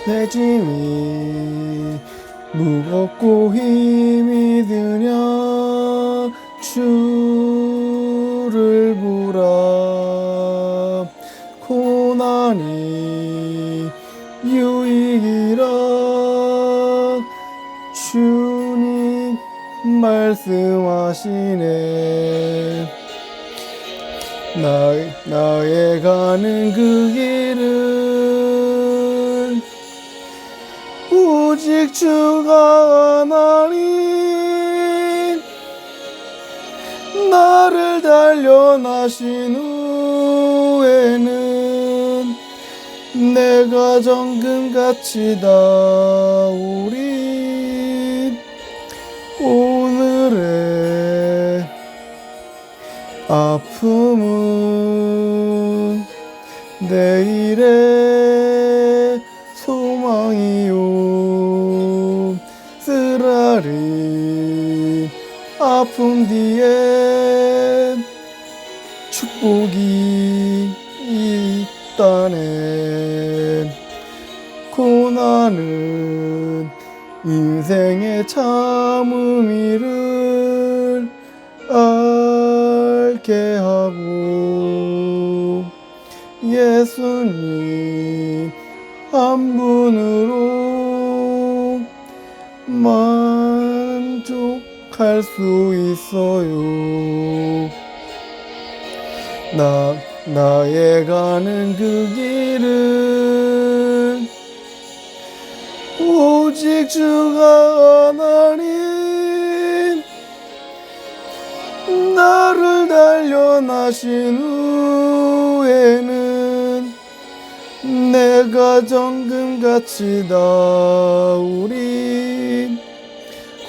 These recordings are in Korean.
내 짐이 무겁고 힘이 드냐 주를 보라. 고난이 유익이라 주님 말씀하시네. 나의 가는 그 길은 오직 주가 하나니 나를 단련하신 후에는 내가 정금같이 나오리. 오늘의 아픔은 내일의 소망이요. 쓰라린 아픔 뒤에 축복이 있다네. 고난은 인생의 참 의미를 알게 하고 예수님 한 분으로 만족할 수 있어요. 나의 가는 그 길은 오직 주가 하나님 나를 단련하신 후에는 내가 정금같이 나오리.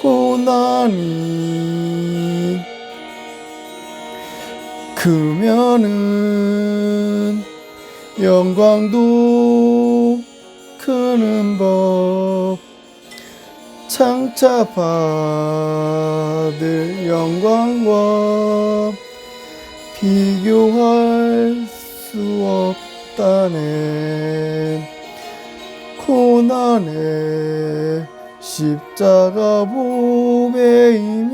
고난이 크면은 영광도 크는 법. 장차 받을 영광과 비교할 수 없다네. 고난의 십자가 보배이며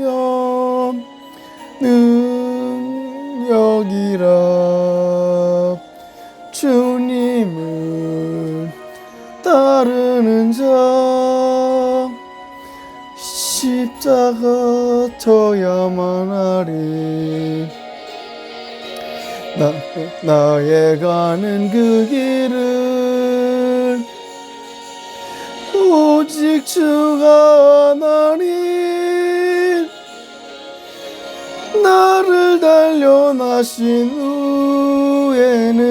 능력이라. 주님을 따르는 자 십자가 져야만 하리. 나의 가는 그 길은 오직 주가 하나님 나를 단련하신 후에는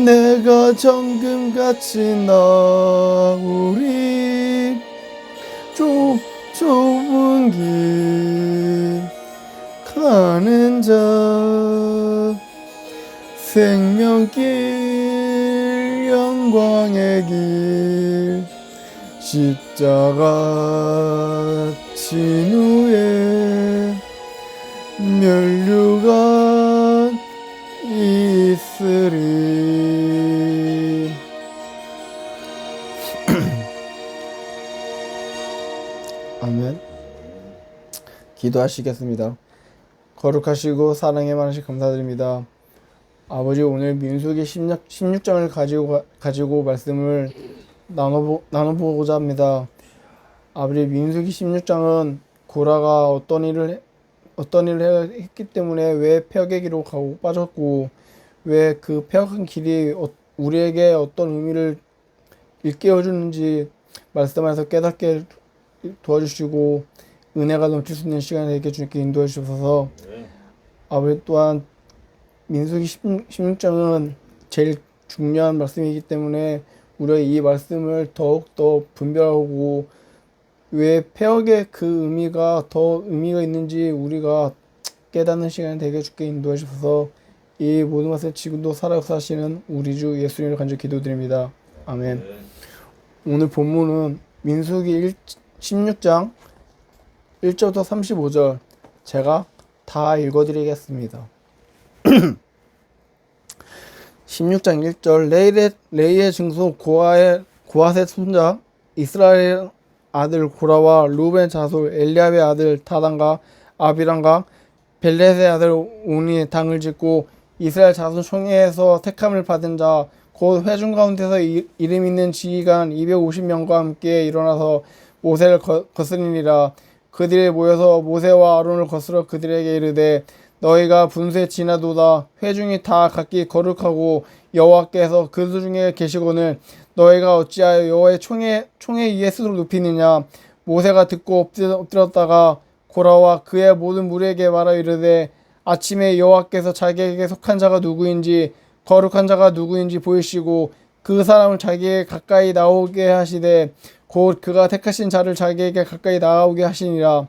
내가 정금같이 나오리. 좁은 길 가는 자 생명길 영광의 길 십자가 진 후에 면류가 있으리. 아멘. 기도하시겠습니다. 거룩하시고 사랑에 많으신 감사드립니다. 아버지, 오늘 민수기 16장을 가지고 말씀을 나눠보고자 합니다. 아버지, 민수기 16장은 고라가 어떤 일을 했기 때문에 왜 폐역의 길로 가고 빠졌고 왜 그 폐역한 길이 우리에게 어떤 의미를 일깨워주는지 말씀하셔서 깨닫게 도와주시고 은혜가 넘칠 수 있는 시간이 되게 주님께 인도해 주셔서 아버지, 또한 민수기 16장은 제일 중요한 말씀이기 때문에 우리가 이 말씀을 더욱더 분별하고 왜 폐역의 그 의미가 더 의미가 있는지 우리가 깨닫는 시간이 되게 주께 인도해 주셔서 이 모든 것을 지금도 살아 역사하시는 우리 주 예수님을 간절히 기도드립니다. 아멘. 오늘 본문은 민수기 16장 1절부터 35절 제가 다 읽어드리겠습니다. 16장 1절 레이의 증손 고아셋 손자 이스라엘 아들 고라와 루벤 자손 엘리압의 아들 다단과 아비람과 벨렛의 아들 온이 당을 짓고 이스라엘 자손 총회에서 택함을 받은 자 곧 회중 가운데서 이름 있는 지휘관 250명과 함께 일어나서 모세를 거스리니라. 그들이 모여서 모세와 아론을 거스러 그들에게 이르되 너희가 분수에 지나도다. 회중이 다 각기 거룩하고 여호와께서 그들 중에 계시거늘 너희가 어찌하여 여호와의 총회 위에 스스로 눕히느냐. 모세가 듣고 엎드렸다가 고라와 그의 모든 무리에게 말하여 이르되 아침에 여호와께서 자기에게 속한 자가 누구인지 거룩한 자가 누구인지 보이시고 그 사람을 자기에게 가까이 나오게 하시되 곧 그가 택하신 자를 자기에게 가까이 나오게 하시니라.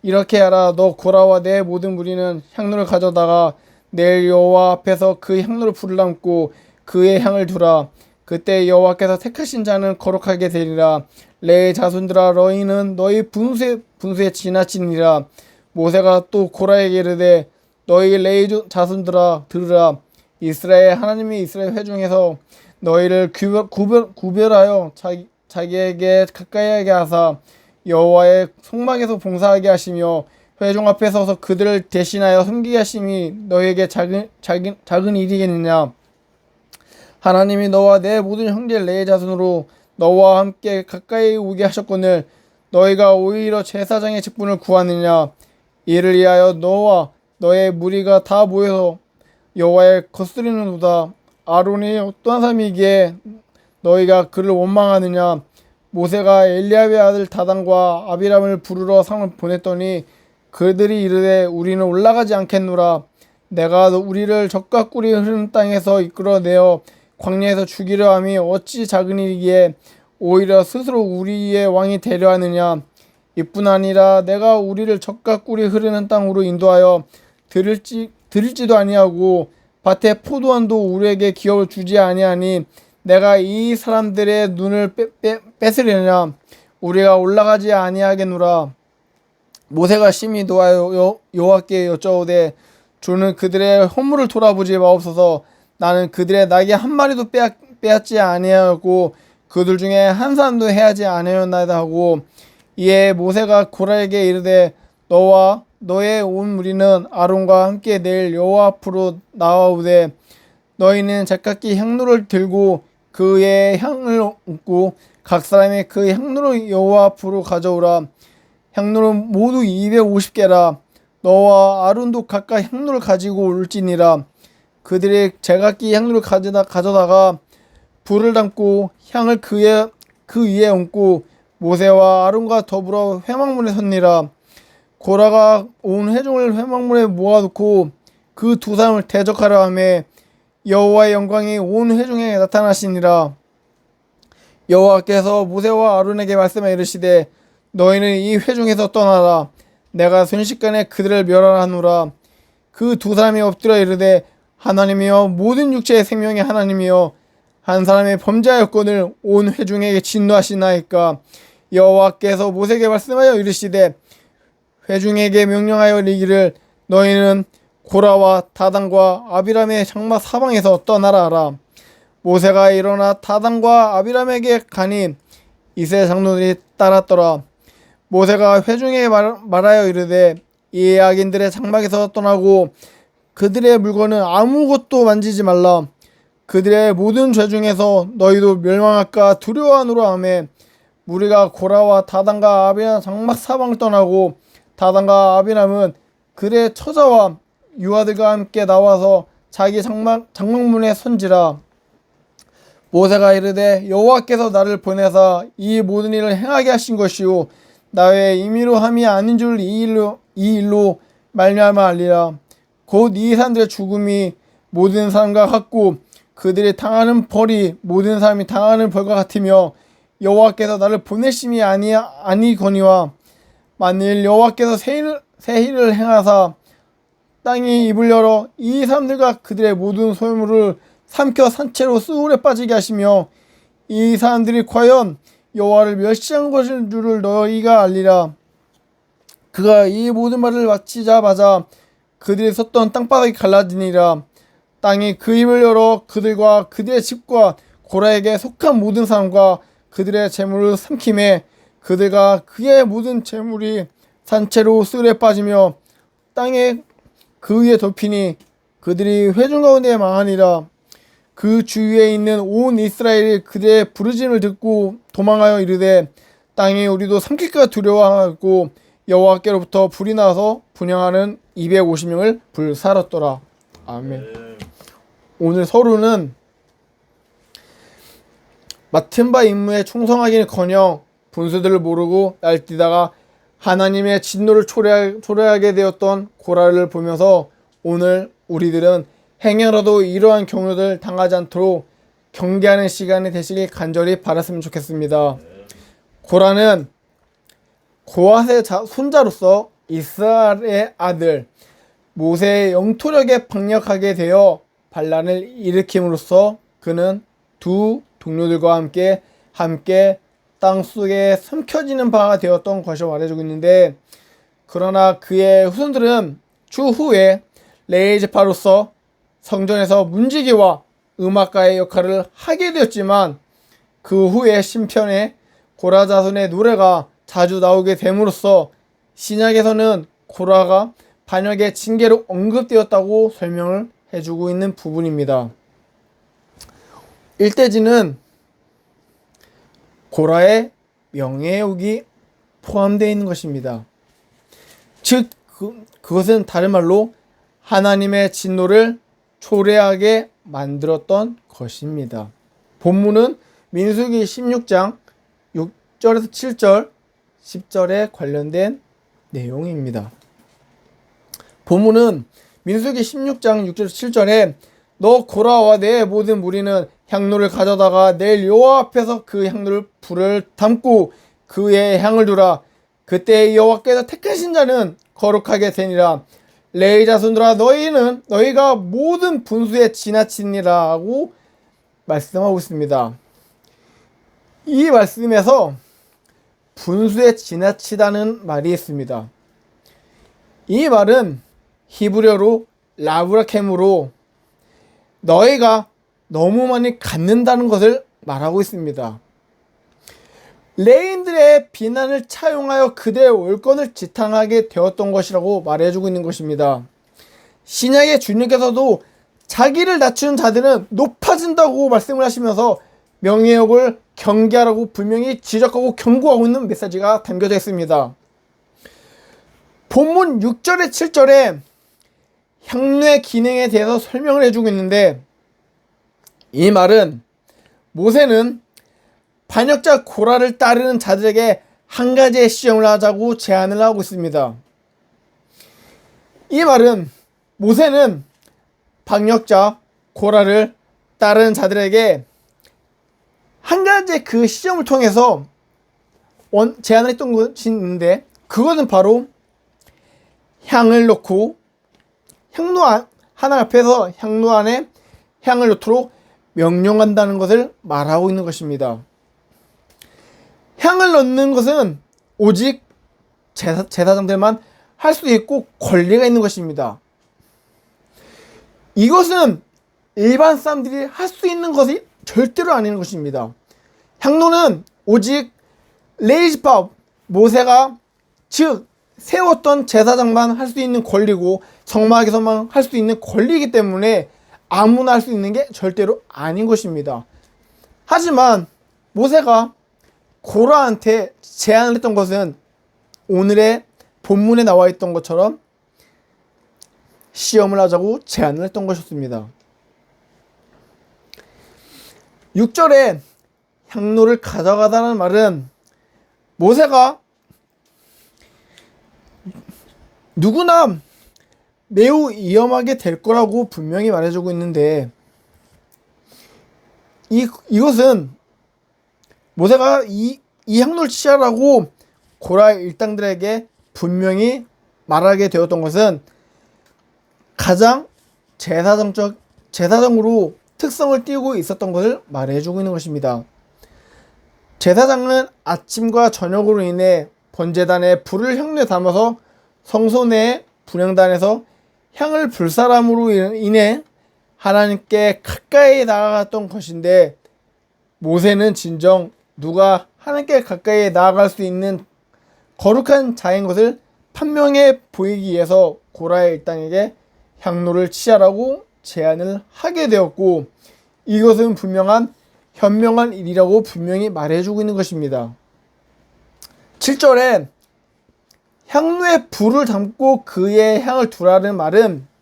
이렇게 하라. 너 고라와 내 모든 무리는 향로를 가져다가 내일 여호와 앞에서 그 향로를 불을 담고 그의 향을 두라. 그때 여호와께서 택하신 자는 거룩하게 되리라. 레의 자손들아 너희는 너희 분수에 지나치니라. 모세가 또 고라에게 이르되 너희 레의 자손들아 들으라. 이스라엘 하나님이 이스라엘 회중에서 너희를 구별하여 자기에게 가까이 하게 하사 여호와의 성막에서 봉사하게 하시며 회중 앞에 서서 그들을 대신하여 섬기게 하심이 너희에게 작은 일이겠느냐. 하나님이 너와 내 모든 형제 레의 자손으로 너와 함께 가까이 오게 하셨거늘 너희가 오히려 제사장의 직분을 구하느냐. 이를 위하여 너와 너의 무리가 다 모여서 여호와의 거스리는도다. 아론이 어떠한 사람이기에 너희가 그를 원망하느냐. 모세가 엘리압의 아들 다단과 아비람을 부르러 상을 보냈더니 그들이 이르되 우리는 올라가지 않겠노라. 내가 우리를 적과 꿀이 흐르는 땅에서 이끌어내어 광야에서 죽이려 함이 어찌 작은 일이기에 오히려 스스로 우리의 왕이 되려 하느냐. 이뿐 아니라 내가 우리를 적과 꿀이 흐르는 땅으로 인도하여 드릴지도 아니하고 밭에 포도원도 우리에게 기업을 주지 아니하니 내가 이 사람들의 눈을 뺏으려냐. 우리가 올라가지 아니하겠노라. 모세가 심히 노하여 여호와께 여짜오되 주는 그들의 허물을 돌아보지 마옵소서. 나는 그들의 낙이 한 마리도 빼앗지 아니하고 그들 중에 한 사람도 해하지 아니하였나이다 하고 이에 모세가 고라에게 이르되 너와 너의 온 무리는 아론과 함께 내일 여호와 앞으로 나아오되 너희는 제각기 향로를 들고 그의 향을 얹고 각 사람이 그 향로를 여호와 앞으로 가져오라. 향로는 모두 250개라. 너와 아론도 각각 향로를 가지고 올지니라. 그들이 제각기 향로를 가져다가 불을 담고 향을 그 위에 얹고 모세와 아론과 더불어 회막문에 섰니라. 고라가 온 회중을 회막문에 모아놓고 그 두 사람을 대적하려 하며 여호와의 영광이 온 회중에 나타나시니라. 여호와께서 모세와 아론에게 말씀하여 이르시되 너희는 이 회중에서 떠나라. 내가 순식간에 그들을 멸하노라. 그 두 사람이 엎드려 이르되 하나님이여 모든 육체의 생명의 하나님이여 한 사람의 범죄하였거늘 온 회중에게 진노하시나이까. 여호와께서 모세에게 말씀하여 이르시되 회중에게 명령하여 이르기를 너희는 고라와 다단과 아비람의 장막 사방에서 떠나라 하라. 모세가 일어나 다단과 아비람에게 가니 이스라엘 장로들이 따랐더라. 모세가 회중에게 말하여 이르되 이 악인들의 장막에서 떠나고 그들의 물건은 아무것도 만지지 말라. 그들의 모든 죄 중에서 너희도 멸망할까 두려워하노라 하며 무리가 고라와 다단과 아비람 장막 사방을 떠나고 다단과 아비람은 그의 처자와 유아들과 함께 나와서 자기 장막문에 선지라. 모세가 이르되 여호와께서 나를 보내사 이 모든 일을 행하게 하신 것이요 나의 임의로 함이 아닌 줄 이 일로 말미암아 알리라. 곧 이 사람들의 죽음이 모든 사람과 같고 그들이 당하는 벌이 모든 사람이 당하는 벌과 같으며 여호와께서 나를 보내심이 아니거니와 만일 여호와께서 새희를 행하사 땅이 입을 열어 이 사람들과 그들의 모든 소유물을 삼켜 산채로 수울에 빠지게 하시며 이 사람들이 과연 여호와를 멸시한 것인 줄을 너희가 알리라. 그가 이 모든 말을 마치자마자 그들이 섰던 땅바닥이 갈라지니라. 땅이 그 입을 열어 그들과 그들의 집과 고라에게 속한 모든 사람과 그들의 재물을 삼킴에 그들과 그의 모든 재물이 산채로 쓸에 빠지며 땅에 그 위에 덮이니 그들이 회중 가운데 망하니라. 그 주위에 있는 온 이스라엘이 그들의 부르짖음을 듣고 도망하여 이르되 땅이 우리도 삼킬까 두려워하고 여호와께로부터 불이 나서 분향하는 250명을 불살았더라. 아멘. 오늘 서론은 맡은 바 임무에 충성하기는커녕 분수들을 모르고 날뛰다가 하나님의 진노를 초래하게 되었던 고라를 보면서 오늘 우리들은 행여라도 이러한 경우를 당하지 않도록 경계하는 시간이 되시길 간절히 바랐으면 좋겠습니다. 고라는 고핫의 손자로서 이스라엘의 아들 모세의 영토력에 방역하게 되어 반란을 일으킴으로써 그는 두 동료들과 함께 땅속에 삼켜지는 바가 되었던 것이 말해주고 있는데, 그러나 그의 후손들은 추후에 레이지파로서 성전에서 문지기와 음악가의 역할을 하게 되었지만 그 후에 신편에 고라 자손의 노래가 자주 나오게 됨으로써 신약에서는 고라가 반역의 징계로 언급되었다고 설명을 해주고 있는 부분입니다. 일대지는 고라의 명예욕이 포함되어 있는 것입니다. 즉 그것은 다른 말로 하나님의 진노를 초래하게 만들었던 것입니다. 본문은 민수기 16장 6절에서 7절, 10절에 관련된 내용입니다. 본문은 민수기 16장 6절에서 7절에 너 고라와 내 모든 무리는 향로를 가져다가 내일 여호와 앞에서 그 향로를 불을 담고 그의 향을 두라. 그때 여호와께서 택하신 자는 거룩하게 되니라. 레위 자손들아 너희가 모든 분수에 지나치니라 하고 말씀하고 있습니다. 이 말씀에서 분수에 지나치다는 말이 있습니다. 이 말은 히브리어로 라브라켐으로 너희가 너무 많이 갖는다는 것을 말하고 있습니다. 레인들의 비난을 차용하여 그들의 올권을 지탕하게 되었던 것이라고 말해주고 있는 것입니다. 신약의 주님께서도 자기를 낮추는 자들은 높아진다고 말씀을 하시면서 명예욕을 경계하라고 분명히 지적하고 경고하고 있는 메시지가 담겨져 있습니다. 본문 6절에 7절에 향로의 기능에 대해서 설명을 해주고 있는데, 이 말은 모세는 반역자 고라를 따르는 자들에게 한 가지의 시험을 하자고 제안을 하고 있습니다. 이 말은 모세는 반역자 고라를 따르는 자들에게 한 가지의 그 시험을 통해서 제안을 했던 것이 있는데, 그것은 바로 향을 넣고 향로 하나 앞에서 향로 안에 향을 넣도록 명령한다는 것을 말하고 있는 것입니다. 향을 넣는 것은 오직 제사장들만 할 수 있고 권리가 있는 것입니다. 이것은 일반 사람들이 할 수 있는 것이 절대로 아닌 것입니다. 향로는 오직 레위지파 모세가 즉 세웠던 제사장만 할 수 있는 권리고 성막에서만 할 수 있는 권리이기 때문에 아무나 할 수 있는 게 절대로 아닌 것입니다. 하지만 모세가 고라한테 제안을 했던 것은 오늘의 본문에 나와 있던 것처럼 시험을 하자고 제안을 했던 것이었습니다. 6절에 향로를 가져가다는 말은 모세가 누구나 매우 위험하게 될 거라고 분명히 말해주고 있는데, 이것은 모세가 이 향로를 취하라고 고라 일당들에게 분명히 말하게 되었던 것은 가장 제사장으로 특성을 띠고 있었던 것을 말해주고 있는 것입니다. 제사장은 아침과 저녁으로 인해 번제단에 불을 향로에 담아서 성소 내 분향단에서 향을 불사람으로 인해 하나님께 가까이 나아갔던 것인데, 모세는 진정 누가 하나님께 가까이 나아갈 수 있는 거룩한 자인 것을 판명해 보이기 위해서 고라의 일당에게 향로를 취하라고 제안을 하게 되었고, 이것은 현명한 일이라고 분명히 말해주고 있는 것입니다. 7절에 향로에 불을 담고 그의 향을 두라는 말은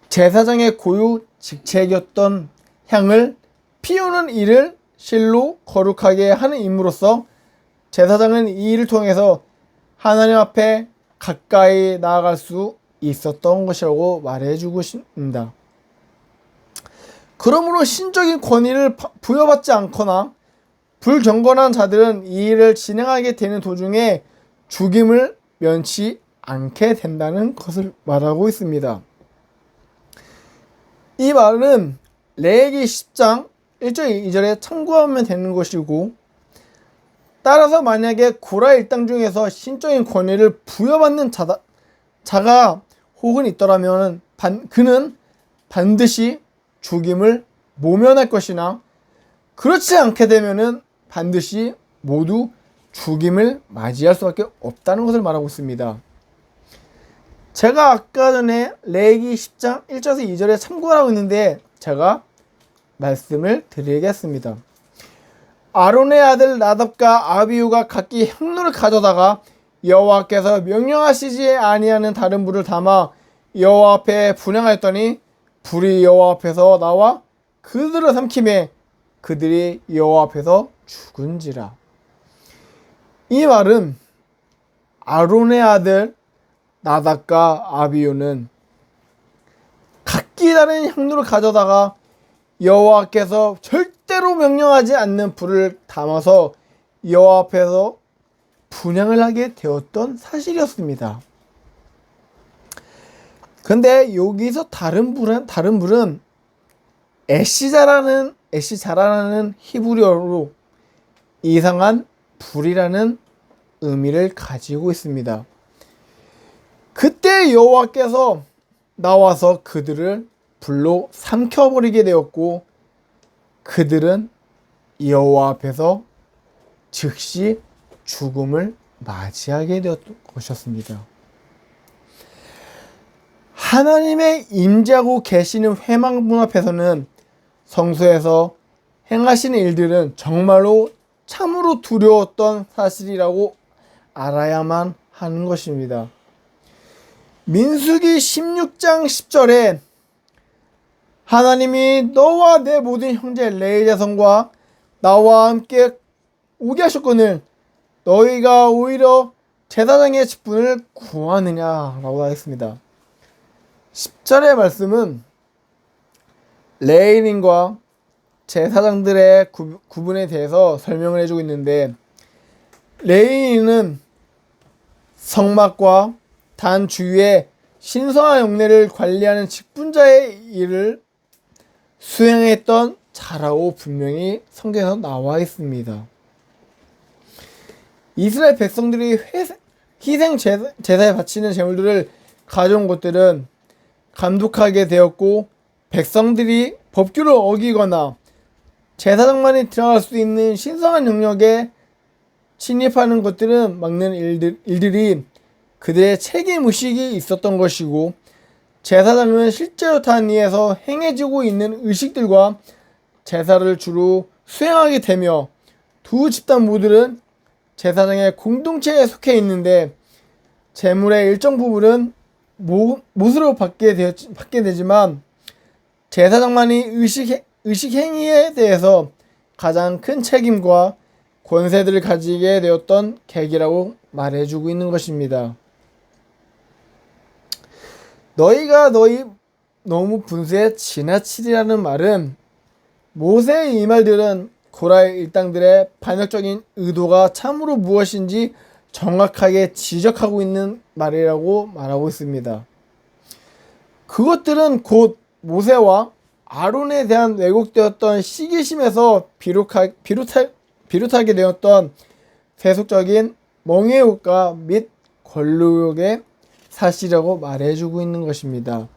제사장의 고유 직책이었던 향을 피우는 일을 실로 거룩하게 하는 임무로써 제사장은 이 일을 통해서 하나님 앞에 가까이 나아갈 수 있었던 것이라고 말해주고 있습니다. 그러므로 신적인 권위를 부여받지 않거나 불경건한 자들은 이 일을 진행하게 되는 도중에 죽임을 면치 않게 된다는 것을 말하고 있습니다. 이 말은 레위기 10장 1절 2절에 참고하면 되는 것이고, 따라서 만약에 고라 일당 중에서 신적인 권위를 부여받는 자가 혹은 있더라면 그는 반드시 죽임을 모면할 것이나, 그렇지 않게 되면은 반드시 모두 죽임을 맞이할 수밖에 없다는 것을 말하고 있습니다. 제가 아까 전에 레위기 10장 1절에서 2절에 참고하고 있는데 제가 말씀을 드리겠습니다. 아론의 아들 나답과 아비후가 각기 향로를 가져다가 여호와께서 명령하시지 아니하는 다른 불을 담아 여호와 앞에 분향하였더니 불이 여호와 앞에서 나와 그들을 삼키매 그들이 여호와 앞에서 죽은지라. 이 말은 아론의 아들 나답과 아비후는 각기 다른 향로를 가져다가 여호와께서 절대로 명령하지 않는 불을 담아서 여호와 앞에서 분향을 하게 되었던 사실이었습니다. 근데 여기서 다른 불은 에시자라는 히브리어로 이상한 불이라는 의미를 가지고 있습니다. 그때 여호와께서 나와서 그들을 불로 삼켜버리게 되었고, 그들은 여호와 앞에서 즉시 죽음을 맞이하게 되었던 것이었습니다. 하나님의 임재하고 계시는 회막문 앞에서는 성소에서 행하시는 일들은 정말로 참으로 두려웠던 사실이라고 알아야만 하는 것입니다. 민수기 16장 10절에 하나님이 너와 내 모든 형제 레위 자손과 나와 함께 오게 하셨거늘 너희가 오히려 제사장의 직분을 구하느냐라고 하겠습니다. 10절의 말씀은 레위인과 제사장들의 구분에 대해서 설명을 해주고 있는데, 레위인은 성막과 단 주위의 신성한 영내를 관리하는 직분자의 일을 수행했던 자라고 분명히 성경에서 나와 있습니다. 이스라엘 백성들이 희생 제사에 바치는 제물들을 가져온 것들은 감독하게 되었고, 백성들이 법규를 어기거나 제사장만이 들어갈 수 있는 신성한 영역에 침입하는 것들은 막는 일들이 그들의 책임의식이 있었던 것이고, 제사장은 실제로 단 위에서 행해지고 있는 의식들과 제사를 주로 수행하게 되며, 두 집단 모두는 제사장의 공동체에 속해 있는데 제물의 일정 부분은 못으로 받게 되지만, 제사장만이 의식 행위에 대해서 가장 큰 책임과 권세들을 가지게 되었던 계기라고 말해주고 있는 것입니다. 너희가 너무 분수에 지나치리라는 말은, 모세의 이 말들은 고라의 일당들의 반역적인 의도가 참으로 무엇인지 정확하게 지적하고 있는 말이라고 말하고 있습니다. 그것들은 곧 모세와 아론에 대한 왜곡되었던 시기심에서 비롯하게 되었던 세속적인 멍해욕과 및 권력의 사실이라고 말해주고 있는 것입니다.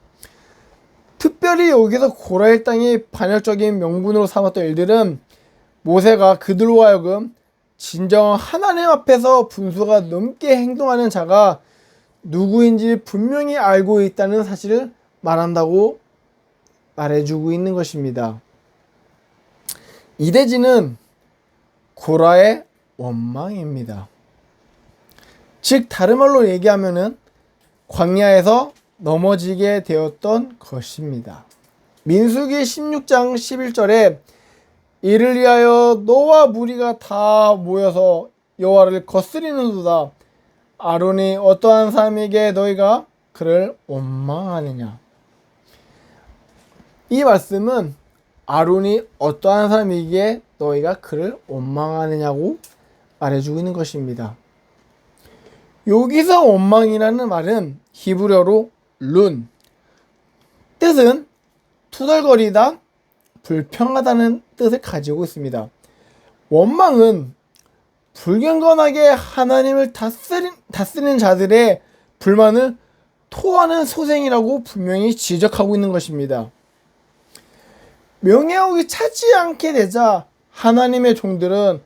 특별히 여기서 고라의 땅이 반역적인 명분으로 삼았던 일들은 모세가 그들로 하여금 진정 하나님 앞에서 분수가 넘게 행동하는 자가 누구인지 분명히 알고 있다는 사실을 말한다고 말해주고 있는 것입니다. 이 대지는 고라의 원망입니다. 즉 다른 말로 얘기하면은 광야에서 넘어지게 되었던 것입니다. 민수기 16장 11절에 이를 위하여 너와 무리가 다 모여서 여호와를 거스리는도다. 아론이 어떠한 사람에게 너희가 그를 원망하느냐. 이 말씀은 아론이 어떠한 사람이기에 너희가 그를 원망하느냐고 말해주고 있는 것입니다. 여기서 원망이라는 말은 히브리어로 룬, 뜻은 투덜거리다, 불평하다는 뜻을 가지고 있습니다. 원망은 불경건하게 하나님을 다스리는 자들의 불만을 토하는 소생이라고 분명히 지적하고 있는 것입니다. 명예욕이 차지 않게 되자 하나님의 종들은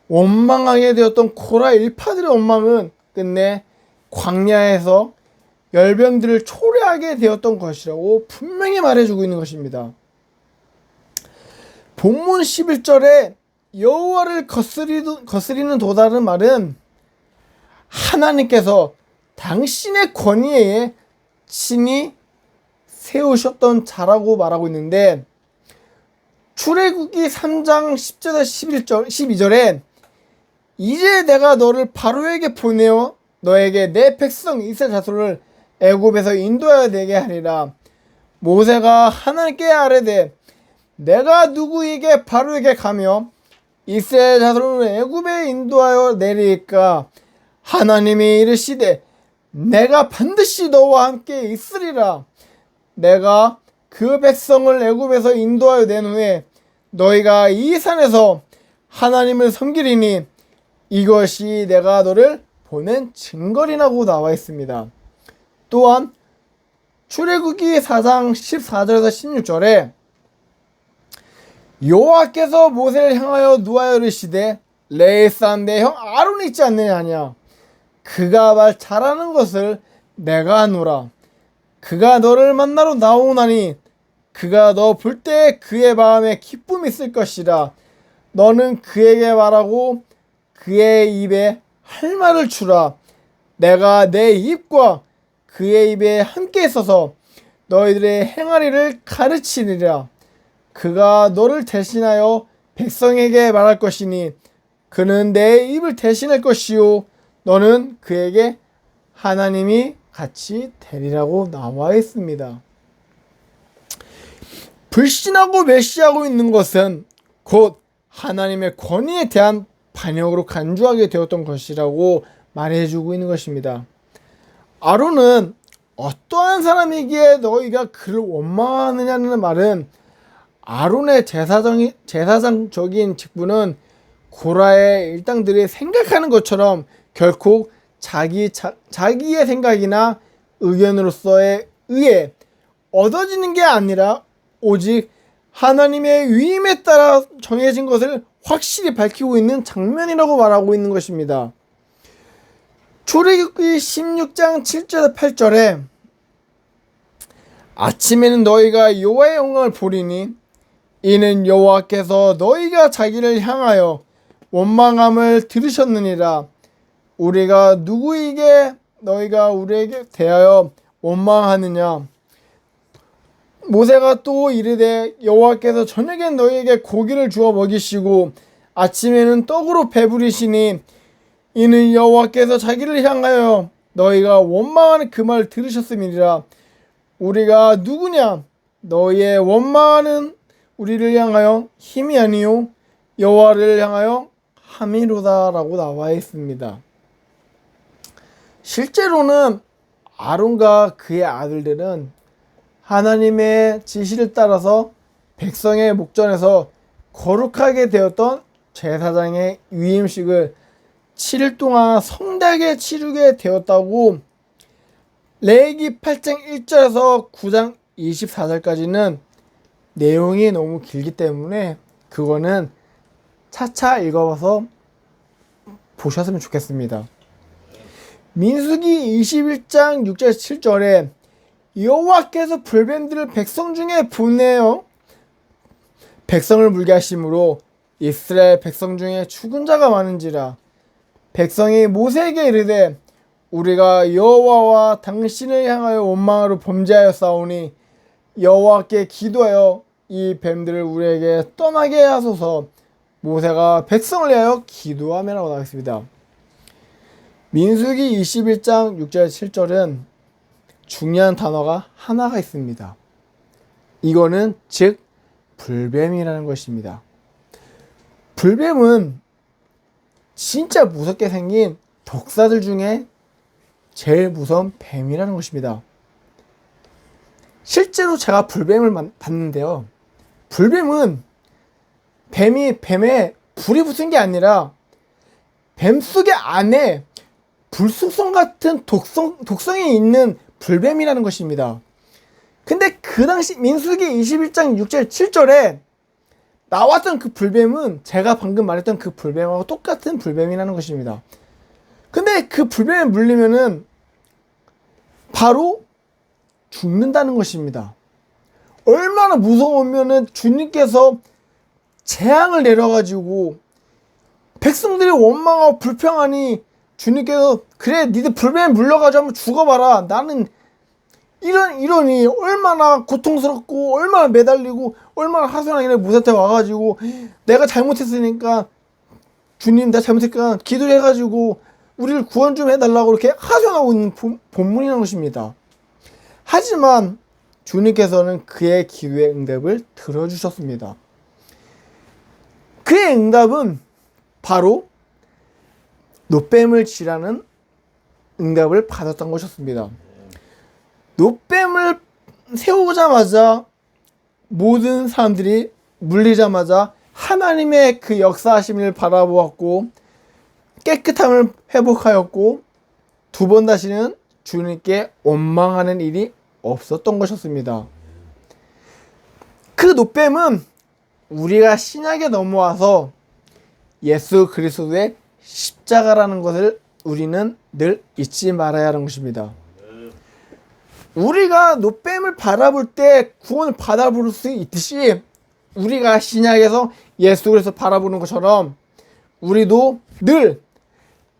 원망하게 되었던 고라 일파들의 원망은 끝내 광야에서 열병들을 초래하게 되었던 것이라고 분명히 말해주고 있는 것입니다. 본문 11절에 여호와를 거스리는 도다는 말은 하나님께서 당신의 권위에 친히 세우셨던 자라고 말하고 있는데 출애굽기 3장 10절에서 12절에 이제 내가 너를 바로에게 보내어 너에게 내 백성 이스라엘 자손을 애굽에서 인도하여 내게 하리라. 모세가 하나님께 아뢰되 내가 누구에게 바로에게 가며 이스라엘 자손을 애굽에 인도하여 내리까 하나님이 이르시되 내가 반드시 너와 함께 있으리라. 내가 그 백성을 애굽에서 인도하여 낸 후에 너희가 이 산에서 하나님을 섬기리니 이것이 내가 너를 보낸 증거리라고 나와 있습니다. 또한 출애굽기 4장 14절에서 16절에 여호와께서 모세를 향하여 누하여 이르시되 레위 사람 내 형 아론이 있지 않느냐. 그가 말 잘하는 것을 내가 하노라. 그가 너를 만나러 나오나니 그가 너 볼 때 그의 마음에 기쁨이 있을 것이라. 너는 그에게 말하고 그의 입에 할 말을 주라. 내가 내 입과 그의 입에 함께 있어서 너희들의 행하리를 가르치리라. 그가 너를 대신하여 백성에게 말할 것이니 그는 내 입을 대신할 것이요 너는 그에게 하나님이 같이 되리라고 나와 있습니다. 불신하고 멸시하고 있는 것은 곧 하나님의 권위에 대한 반역으로 간주하게 되었던 것이라고 말해주고 있는 것입니다. 아론은 어떠한 사람이기에 너희가 그를 원망하느냐는 말은 아론의 제사장적인 직분은 고라의 일당들이 생각하는 것처럼 결코 자기의 생각이나 의견으로서에 의해 얻어지는 게 아니라 오직 하나님의 위임에 따라 정해진 것을 확실히 밝히고 있는 장면이라고 말하고 있는 것입니다. 출애굽기 16장 7절 8절에 아침에는 너희가 여호와의 영광을 보리니 이는 여호와께서 너희가 자기를 향하여 원망함을 들으셨느니라. 우리가 누구에게 너희가 우리에게 대하여 원망하느냐. 모세가 또 이르되 여호와께서 저녁엔 너희에게 고기를 주어 먹이시고 아침에는 떡으로 배부리시니 이는 여호와께서 자기를 향하여 너희가 원망하는 그 말을 들으셨음이니라. 우리가 누구냐. 너희의 원망하는 우리를 향하여 힘이 아니요 여호와를 향하여 함이로다 라고 나와 있습니다. 실제로는 아론과 그의 아들들은 하나님의 지시를 따라서 백성의 목전에서 거룩하게 되었던 제사장의 위임식을 7일 동안 성대하게 치르게 되었다고 레위기 8장 1절에서 9장 24절까지는 내용이 너무 길기 때문에 그거는 차차 읽어봐서 보셨으면 좋겠습니다. 민수기 21장 6절 7절에 여호와께서 불뱀들을 백성 중에 보내어 백성을 물게 하심으로 이스라엘 백성 중에 죽은 자가 많은지라. 백성이 모세에게 이르되 우리가 여호와와 당신을 향하여 원망하러 범죄하였사오니 여호와께 기도하여 이 뱀들을 우리에게 떠나게 하소서. 모세가 백성을 위하여 기도하며라고 나왔습니다. 민수기 21장 6절 7절은 중요한 단어가 하나가 있습니다. 이거는 즉 불뱀이라는 것입니다. 불뱀은 진짜 무섭게 생긴 독사들 중에 제일 무서운 뱀이라는 것입니다. 실제로 제가 불뱀을 봤는데요. 불뱀은 뱀에 불이 붙은 게 아니라 뱀 속의 안에 불순성 같은 독성이 있는 불뱀이라는 것입니다. 근데 그 당시 민수기 21장 6절 7절에 나왔던 그 불뱀은 제가 방금 말했던 그 불뱀하고 똑같은 불뱀이라는 것입니다. 근데 그 불뱀에 물리면은 바로 죽는다는 것입니다. 얼마나 무서우면은 주님께서 재앙을 내려가지고 백성들이 원망하고 불평하니 주님께서 그래 니들 불뱀에 물려가지고 한번 죽어봐라. 나는 이러니 얼마나 고통스럽고 얼마나 매달리고 얼마나 하소연하길래 모세한테 와가지고 내가 잘못했으니까 주님 내가 잘못했으니까 기도를 해가지고 우리를 구원 좀 해달라고 이렇게 하소연하고 있는 본문이라는 것입니다. 하지만 주님께서는 그의 기도의 응답을 들어주셨습니다. 그의 응답은 바로 노뱀을 치라는 응답을 받았던 것이었습니다. 노뱀을 세우자마자 모든 사람들이 물리자마자 하나님의 그 역사하심을 바라보았고 깨끗함을 회복하였고 두 번 다시는 주님께 원망하는 일이 없었던 것이었습니다. 그 노뱀은 우리가 신약에 넘어와서 예수 그리스도의 십자가라는 것을 우리는 늘 잊지 말아야 하는 것입니다. 우리가 노뱀을 바라볼 때 구원을 받아볼 수 있듯이 우리가 신약에서 예수 그리스도 바라보는 것처럼 우리도 늘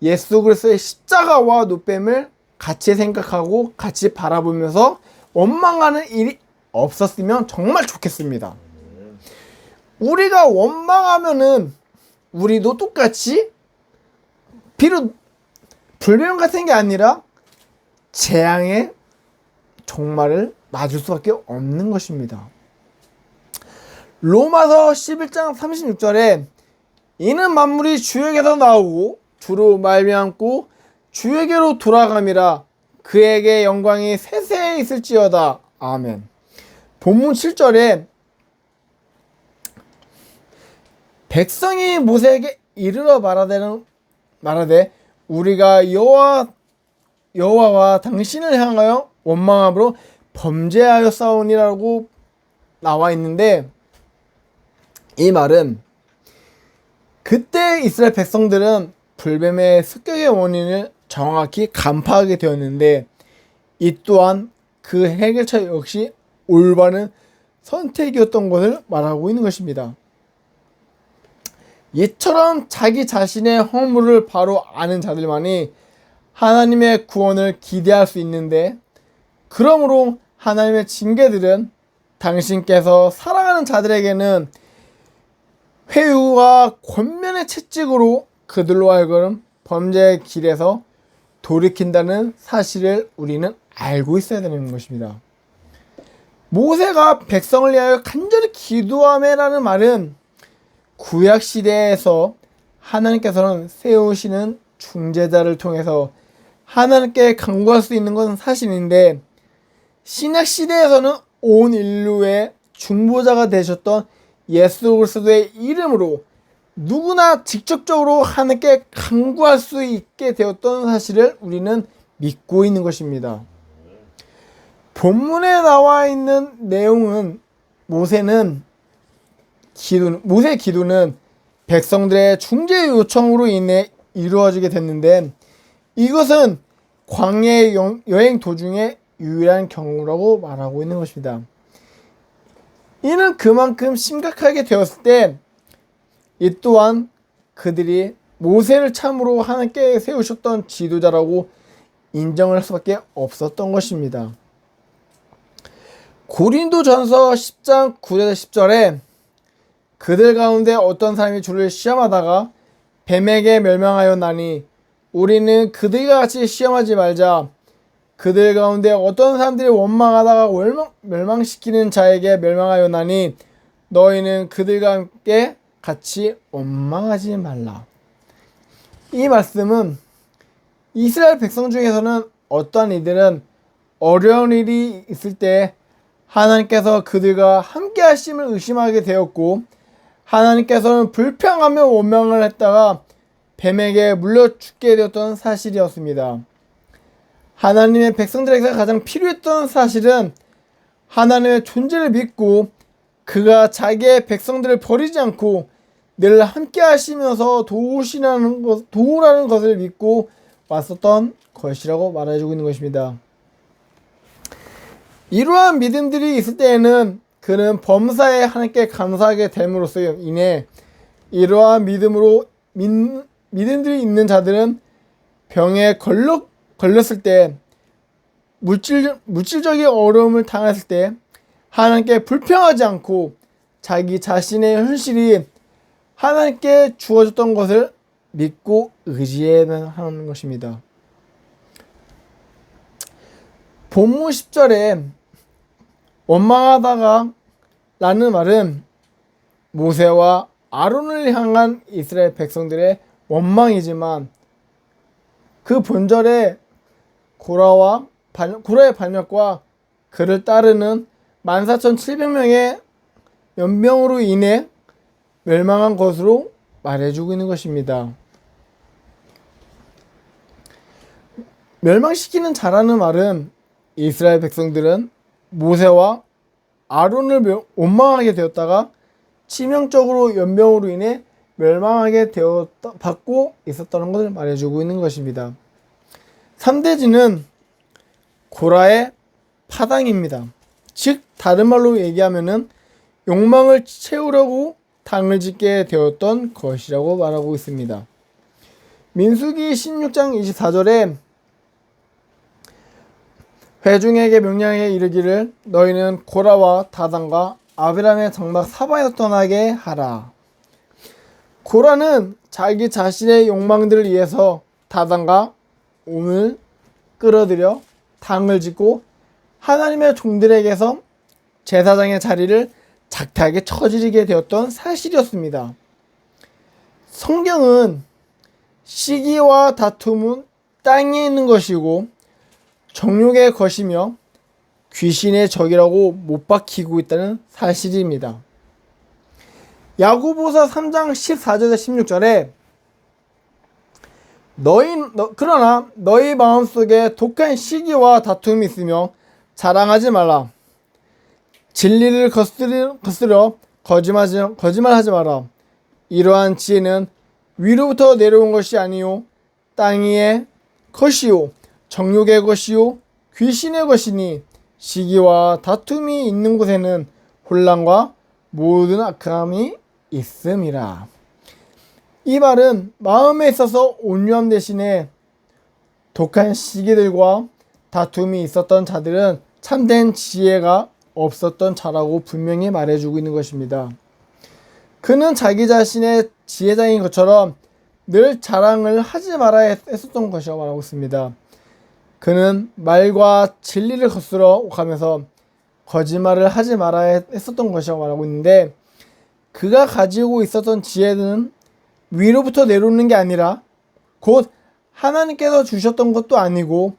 예수 그리스도의 십자가와 노뱀을 같이 생각하고 같이 바라보면서 원망하는 일이 없었으면 정말 좋겠습니다. 우리가 원망하면은 우리도 똑같이 비록 불뱀 같은 게 아니라 재앙의 종말을 맞을 수밖에 없는 것입니다. 로마서 11장 36절에 이는 만물이 주에게서 나오고 주로 말미암고 주에게로 돌아감이라 그에게 영광이 세세에 있을지어다. 아멘. 본문 7절에 백성이 모세에게 이르러 말하되 우리가 여호와와 당신을 향하여 원망함으로 범죄하였사오니라고 나와 있는데 이 말은 그때 이스라엘 백성들은 불뱀의 습격의 원인을 정확히 간파하게 되었는데 이 또한 그 해결차 역시 올바른 선택이었던 것을 말하고 있는 것입니다. 이처럼 자기 자신의 허물을 바로 아는 자들만이 하나님의 구원을 기대할 수 있는데 그러므로 하나님의 징계들은 당신께서 사랑하는 자들에게는 회유와 권면의 채찍으로 그들로 하여금 범죄의 길에서 돌이킨다는 사실을 우리는 알고 있어야 되는 것입니다. 모세가 백성을 위하여 간절히 기도하며라는 말은 구약시대에서 하나님께서는 세우시는 중재자를 통해서 하나님께 간구할 수 있는 것은 사실인데 신약시대에서는 온 인류의 중보자가 되셨던 예수 그리스도의 이름으로 누구나 직접적으로 하나님께 간구할 수 있게 되었던 사실을 우리는 믿고 있는 것입니다. 본문에 나와 있는 내용은 모세의 기도는 백성들의 중재 요청으로 인해 이루어지게 됐는데 이것은 광야 여행 도중에 유일한 경우라고 말하고 있는 것입니다. 이는 그만큼 심각하게 되었을 때 이 또한 그들이 모세를 참으로 하나님께 세우셨던 지도자라고 인정할 수밖에 없었던 것입니다. 고린도전서 10장 9절 10절에 그들 가운데 어떤 사람이 주를 시험하다가 뱀에게 멸망하였나니 우리는 그들과 같이 시험하지 말자. 그들 가운데 어떤 사람들이 원망하다가 멸망시키는 자에게 멸망하였나니 너희는 그들과 함께 같이 원망하지 말라. 이 말씀은 이스라엘 백성 중에서는 어떠한 이들은 어려운 일이 있을 때 하나님께서 그들과 함께 하심을 의심하게 되었고 하나님께서는 불평하며 원망을 했다가 뱀에게 물려 죽게 되었던 사실이었습니다. 하나님의 백성들에게 가장 필요했던 사실은 하나님의 존재를 믿고 그가 자기의 백성들을 버리지 않고 늘 함께 하시면서 도우라는 것을 믿고 왔었던 것이라고 말해주고 있는 것입니다. 이러한 믿음들이 있을 때에는 그는 범사에 하나님께 감사하게 됨으로써 인해 이러한 믿음들이 있는 자들은 병에 걸렸을 때 물질적인 어려움을 당했을 때 하나님께 불평하지 않고 자기 자신의 현실이 하나님께 주어졌던 것을 믿고 의지해야 하는 것입니다. 본문 10절에 원망하다가 라는 말은 모세와 아론을 향한 이스라엘 백성들의 원망이지만 그 본절에 고라의 반역과 그를 따르는 14,700명의 연명으로 인해 멸망한 것으로 말해주고 있는 것입니다. 멸망시키는 자라는 말은 이스라엘 백성들은 모세와 아론을 원망하게 되었다가 치명적으로 연명으로 인해 멸망하게 받고 있었다는 것을 말해주고 있는 것입니다. 3대지는 고라의 파당입니다. 즉 다른 말로 얘기하면은 욕망을 채우려고 당을 짓게 되었던 것이라고 말하고 있습니다. 민수기 16장 24절에 회중에게 명령하여 이르기를 너희는 고라와 다단과 아비람의 장막 사바에서 떠나게 하라. 고라는 자기 자신의 욕망들을 위해서 다단과 온을 끌어들여 당을 짓고 하나님의 종들에게서 제사장의 자리를 작다하게 처지게 되었던 사실이었습니다. 성경은 시기와 다툼은 땅에 있는 것이고 정욕의 것이며 귀신의 적이라고 못 박히고 있다는 사실입니다. 야고보서 3장 14절에서 16절에 그러나 너희 마음속에 독한 시기와 다툼이 있으며 자랑하지 말라. 진리를 거스려 거짓말하지 마라. 이러한 지혜는 위로부터 내려온 것이 아니요 땅 위의 것이요 정욕의 것이요 귀신의 것이니 시기와 다툼이 있는 곳에는 혼란과 모든 악함이 있음이라. 이 말은 마음에 있어서 온유함 대신에 독한 시기들과 다툼이 있었던 자들은 참된 지혜가 없었던 자라고 분명히 말해주고 있는 것입니다. 그는 자기 자신의 지혜자인 것처럼 늘 자랑을 하지 말아야 했었던 것이라고 말하고 있습니다. 그는 말과 진리를 거스러 가면서 거짓말을 하지 말아야 했었던 것이라고 말하고 있는데 그가 가지고 있었던 지혜는 위로부터 내려오는 게 아니라 곧 하나님께서 주셨던 것도 아니고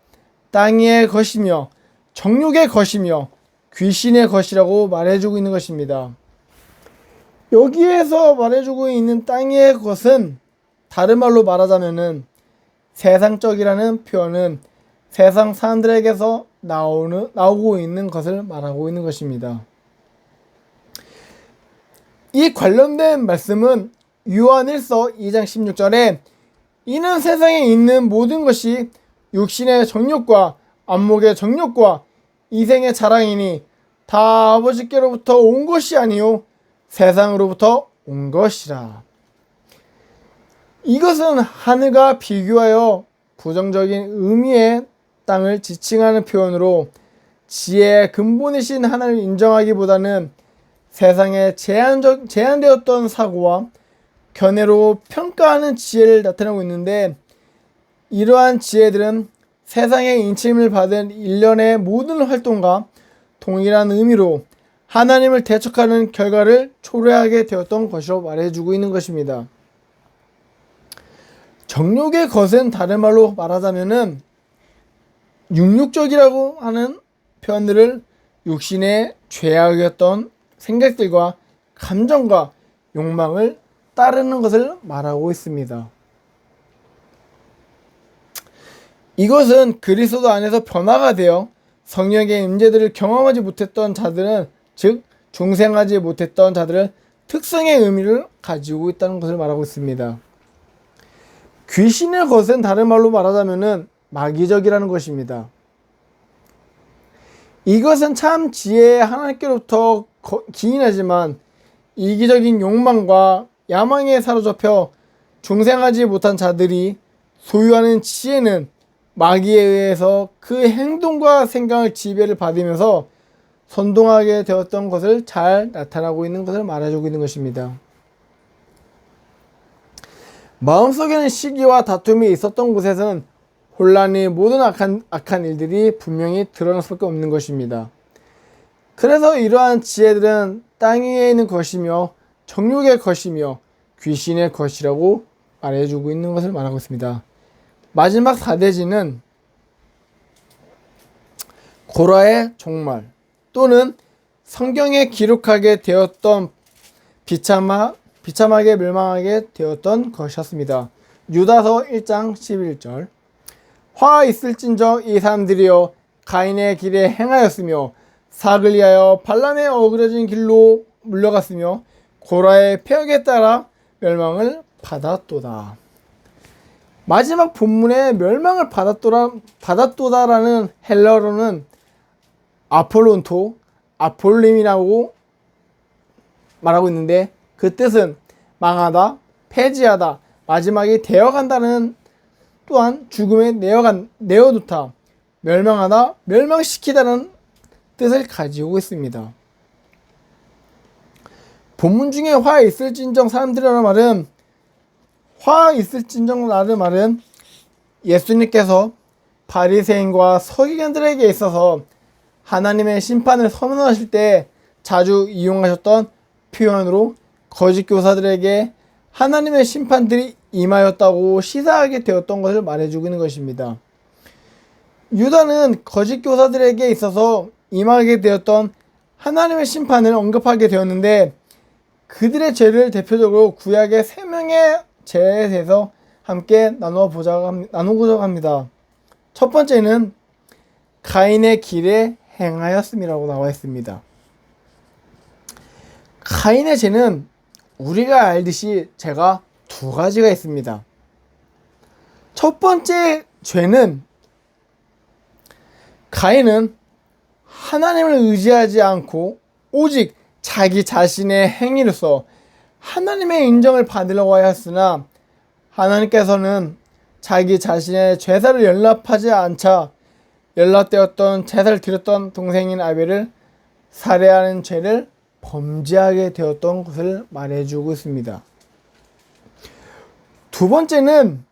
땅의 것이며 정욕의 것이며 귀신의 것이라고 말해주고 있는 것입니다. 여기에서 말해주고 있는 땅의 것은 다른 말로 말하자면은 세상적이라는 표현은 세상 사람들에게서 나오고 있는 것을 말하고 있는 것입니다. 이 관련된 말씀은 요한일서 2장 16절에 이는 세상에 있는 모든 것이 육신의 정욕과 안목의 정욕과 이생의 자랑이니 다 아버지께로부터 온 것이 아니요 세상으로부터 온 것이라. 이것은 하늘과 비교하여 부정적인 의미의 땅을 지칭하는 표현으로 지혜의 근본이신 하나님을 인정하기보다는 세상에 제한되었던 사고와 견해로 평가하는 지혜를 나타내고 있는데, 이러한 지혜들은 세상의 인침을 받은 일련의 모든 활동과 동일한 의미로 하나님을 대적하는 결과를 초래하게 되었던 것이라고 말해주고 있는 것입니다. 정욕의 것은 다른 말로 말하자면은 육육적이라고 하는 표현들을 육신의 죄악이었던 생각들과 감정과 욕망을 따르는 것을 말하고 있습니다. 이것은 그리스도 안에서 변화가 되어 성령의 임재들을 경험하지 못했던 자들은, 즉 중생하지 못했던 자들은 특성의 의미를 가지고 있다는 것을 말하고 있습니다. 귀신의 것은 다른 말로 말하자면은 마귀적이라는 것입니다. 이것은 참 지혜의 하나님께로부터 기인하지만 이기적인 욕망과 야망에 사로잡혀 중생하지 못한 자들이 소유하는 지혜는 마귀에 의해서 그 행동과 생각을 지배를 받으면서 선동하게 되었던 것을 잘 나타나고 있는 것을 말해주고 있는 것입니다. 마음속에는 시기와 다툼이 있었던 곳에서는 혼란이 모든 악한 일들이 분명히 드러날 수밖에 없는 것입니다. 그래서 이러한 지혜들은 땅 위에 있는 것이며 정욕의 것이며 귀신의 것이라고 말해주고 있는 것을 말하고 있습니다. 마지막 4대지는 고라의 종말 또는 성경에 기록하게 되었던 비참하게 멸망하게 되었던 것이었습니다. 유다서 1장 11절 화 있을진저 이 사람들이여 가인의 길에 행하였으며 사악을 위하여 발람의 어그러진 길로 물러갔으며 고라의 폐역에 따라 멸망을 받았도다. 마지막 본문에 멸망을 받았도다라는 헬라어로는 아폴론토, 아폴림이라고 말하고 있는데, 그 뜻은 망하다, 폐지하다, 마지막에 되어간다는, 또한 죽음에 내어놓다, 멸망하다, 멸망시키다는 뜻을 가지고 있습니다. 본문 중에 화 있을진정 사람들이라는 말은, 화 있을진정이라는 말은 예수님께서 바리새인과 서기관들에게 있어서 하나님의 심판을 선언하실 때 자주 이용하셨던 표현으로 거짓 교사들에게 하나님의 심판들이 임하였다고 시사하게 되었던 것을 말해주고 있는 것입니다. 유다는 거짓 교사들에게 있어서 임하게 되었던 하나님의 심판을 언급하게 되었는데, 그들의 죄를 대표적으로 구약의 3명의 죄에 대해서 함께 나누고자 합니다. 첫 번째는 가인의 길에 행하였음이라고 나와 있습니다. 가인의 죄는 우리가 알듯이 죄가 2가지가 있습니다. 첫 번째 죄는 가인은 하나님을 의지하지 않고 오직 자기 자신의 행위로서 하나님의 인정을 받으려고 하였으나, 하나님께서는 자기 자신의 제사를 연락하지 않자 연락되었던 제사를 드렸던 동생인 아벨을 살해하는 죄를 범죄하게 되었던 것을 말해주고 있습니다. 두 번째는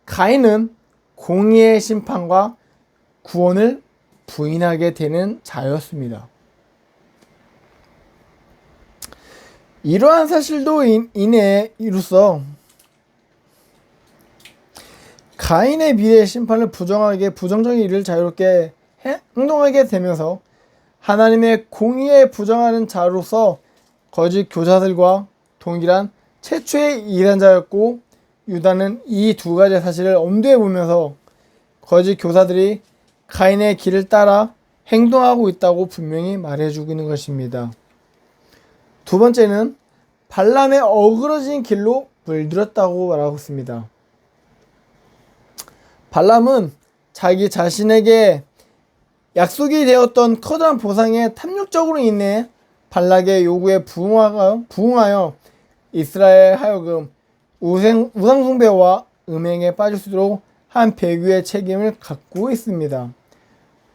가인은 공의의 심판과 구원을 부인하게 되는 자였습니다. 이러한 사실도 이로써 가인의 미래의 심판을 부정적인 일을 자유롭게 행동하게 되면서 하나님의 공의에 부정하는 자로서 거짓 교사들과 동일한 최초의 이단자였고, 유다는 이 2가지 사실을 엄두에 보면서 거짓 교사들이 가인의 길을 따라 행동하고 있다고 분명히 말해주고 있는 것입니다. 두 번째는 발람의 어그러진 길로 물들였다고 말하고 있습니다. 발람은 자기 자신에게 약속이 되었던 커다란 보상에 탐욕적으로 인해 발락의 요구에 부응하여 이스라엘 하여금 우상숭배와 음행에 빠질 수 있도록 한 배교의 책임을 갖고 있습니다.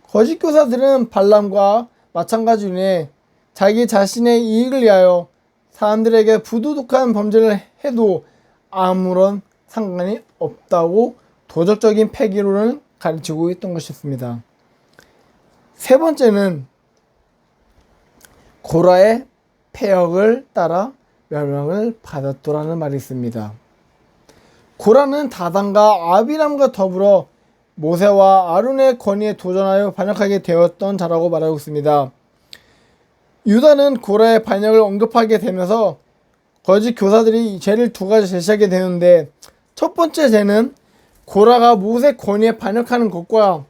거짓 교사들은 발람과 마찬가지로 인해 자기 자신의 이익을 위하여 사람들에게 부도덕한 범죄를 해도 아무런 상관이 없다고 도덕적인 폐기론을 가르치고 있던 것이었습니다. 세 번째는 고라의 패역을 따라 멸망을 받았더라는 말이 있습니다. 고라는 다단과 아비람과 더불어 모세와 아론의 권위에 도전하여 반역하게 되었던 자라고 말하고 있습니다. 유다는 고라의 반역을 언급하게 되면서 거짓 교사들이 죄를 두 가지 제시하게 되는데, 첫 번째 죄는 고라가 모세 권위에 반역하는 것과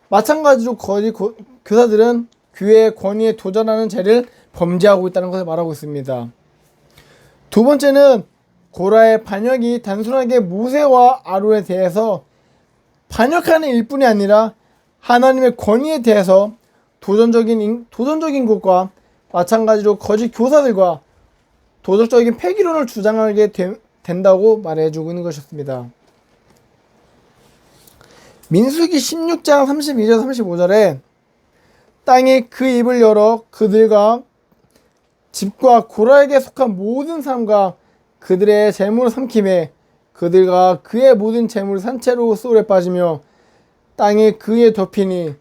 마찬가지로 거짓 교사들은 교회의 권위에 도전하는 죄를 범죄하고 있다는 것을 말하고 있습니다. 두 번째는 고라의 반역이 단순하게 모세와 아론에 대해서 반역하는 일뿐이 아니라 하나님의 권위에 대해서 도전적인 것과 마찬가지로 거짓 교사들과 도덕적인 폐기론을 주장하게 된다고 말해주고 있는 것이었습니다. 민수기 16장 32절 35절에 땅이 그 입을 열어 그들과 집과 고라에게 속한 모든 사람과 그들의 재물을 삼키매 그들과 그의 모든 재물을 산채로 소울에 빠지며 땅이 그에 덮이니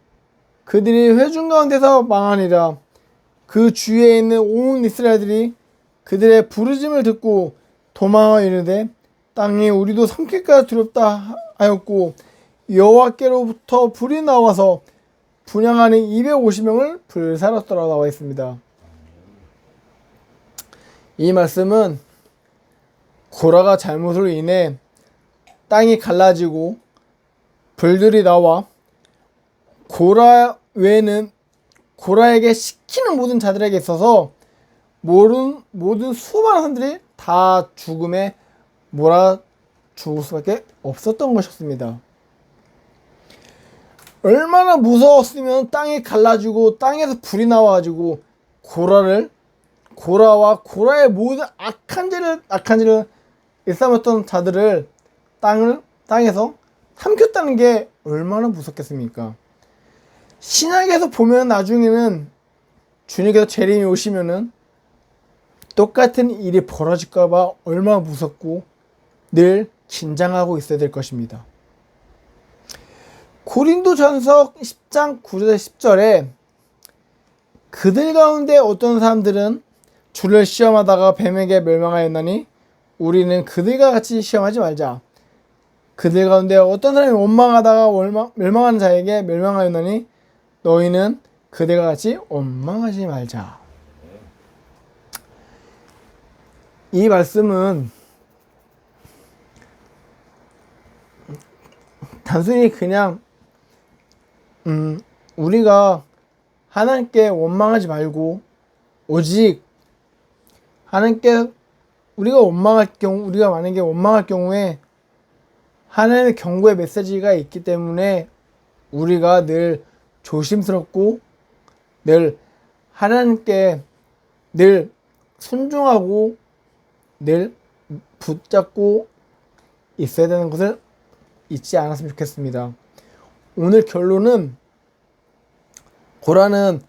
그들이 회중 가운데서 망하니라. 그 주위에 있는 온 이스라엘들이 그들의 부르짐을 듣고 도망하여 이르되 땅이 우리도 삼킬까 두렵다 하였고 여호와께로부터 불이 나와서 분향하는 250명을 불살랐더라 나와 있습니다. 이 말씀은 고라가 잘못으로 인해 땅이 갈라지고 불들이 나와 고라 외에는 고라에게 시키는 모든 자들에게 있어서 모든 수많은 사람들이 다 죽음에 몰아 죽을 수밖에 없었던 것이었습니다. 얼마나 무서웠으면 땅이 갈라지고 땅에서 불이 나와가지고 고라와 고라의 모든 악한 죄를 일삼았던 자들을 땅에서 삼켰다는 게 얼마나 무섭겠습니까? 신약에서 보면 나중에는 주님께서 재림이 오시면은 똑같은 일이 벌어질까봐 얼마나 무섭고 늘 긴장하고 있어야 될 것입니다. 고린도전서 10장 9절 10절에 그들 가운데 어떤 사람들은 주를 시험하다가 뱀에게 멸망하였나니 우리는 그들과 같이 시험하지 말자. 그들 가운데 어떤 사람이 원망하다가 멸망하는 자에게 멸망하였나니 너희는 그들과 같이 원망하지 말자. 이 말씀은 단순히 그냥 우리가 하나님께 원망하지 말고 오직 하나님께 우리가 만약에 원망할 경우에 하나님의 경고의 메시지가 있기 때문에 우리가 늘 조심스럽고 늘 하나님께 늘 순종하고 늘 붙잡고 있어야 되는 것을 잊지 않았으면 좋겠습니다. 오늘 결론은 고라는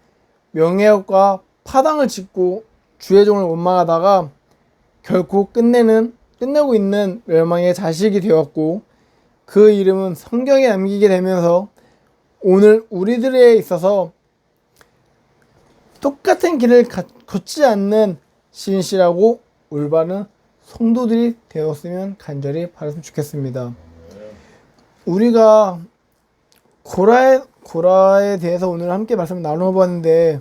명예욕과 파당을 짓고 주의 종을 원망하다가 결코 끝내고 있는 멸망의 자식이 되었고 그 이름은 성경에 남기게 되면서 오늘 우리들에 있어서 똑같은 길을 걷지 않는 신실하고 올바른 성도들이 되었으면 간절히 바랐으면 좋겠습니다. 우리가 고라에 대해서 오늘 함께 말씀을 나눠봤는데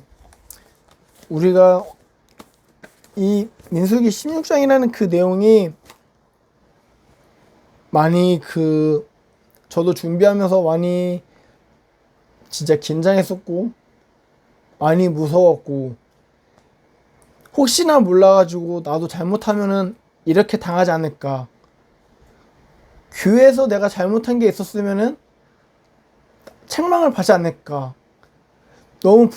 우리가 이 민수기 16장이라는 그 내용이 많이 저도 준비하면서 많이 진짜 긴장했었고 많이 무서웠고 혹시나 몰라가지고 나도 잘못하면은 이렇게 당하지 않을까, 교회에서 내가 잘못한 게 있었으면은 책망을 받지 않을까, 너무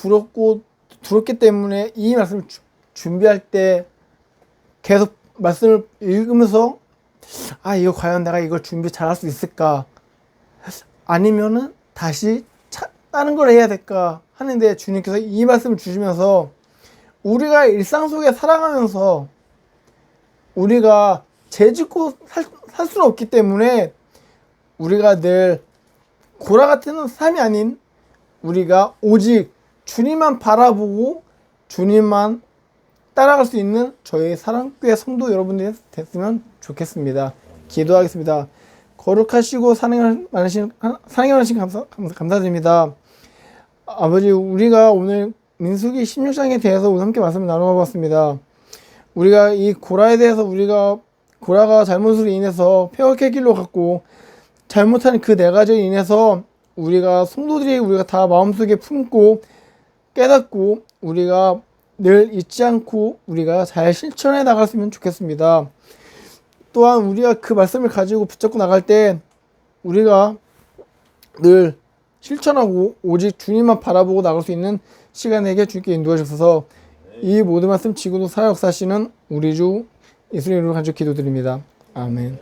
두렵기 때문에 이 말씀을 준비할 때 계속 말씀을 읽으면서 이거 과연 내가 이걸 준비 잘할 수 있을까, 아니면은 다시 다른 걸 해야 될까 하는데, 주님께서 이 말씀을 주시면서 우리가 일상 속에 살아가면서 우리가 죄 짓고 살 수는 없기 때문에 우리가 늘 고라 같은 삶이 아닌, 우리가 오직 주님만 바라보고 주님만 따라갈 수 있는 저희 사랑교회 성도 여러분들이 됐으면 좋겠습니다. 기도하겠습니다. 거룩하시고 사랑이 많으신 감사드립니다. 아버지, 우리가 오늘 민수기 16장에 대해서 오늘 함께 말씀을 나누어 봤습니다. 우리가 이 고라에 대해서, 고라가 잘못으로 인해서 폐역의 길로 갔고 잘못한 그 네 가지로 인해서 우리가 다 마음속에 품고 깨닫고 우리가 늘 잊지 않고 우리가 잘 실천해 나갔으면 좋겠습니다. 또한 우리가 그 말씀을 가지고 붙잡고 나갈 때 우리가 늘 실천하고 오직 주님만 바라보고 나갈 수 있는 시간에게 주께 인도해 주셔서 이 모든 말씀 지구도 살아 역사하시는 우리 주 예수님 이름으로 간절히 기도드립니다. 아멘.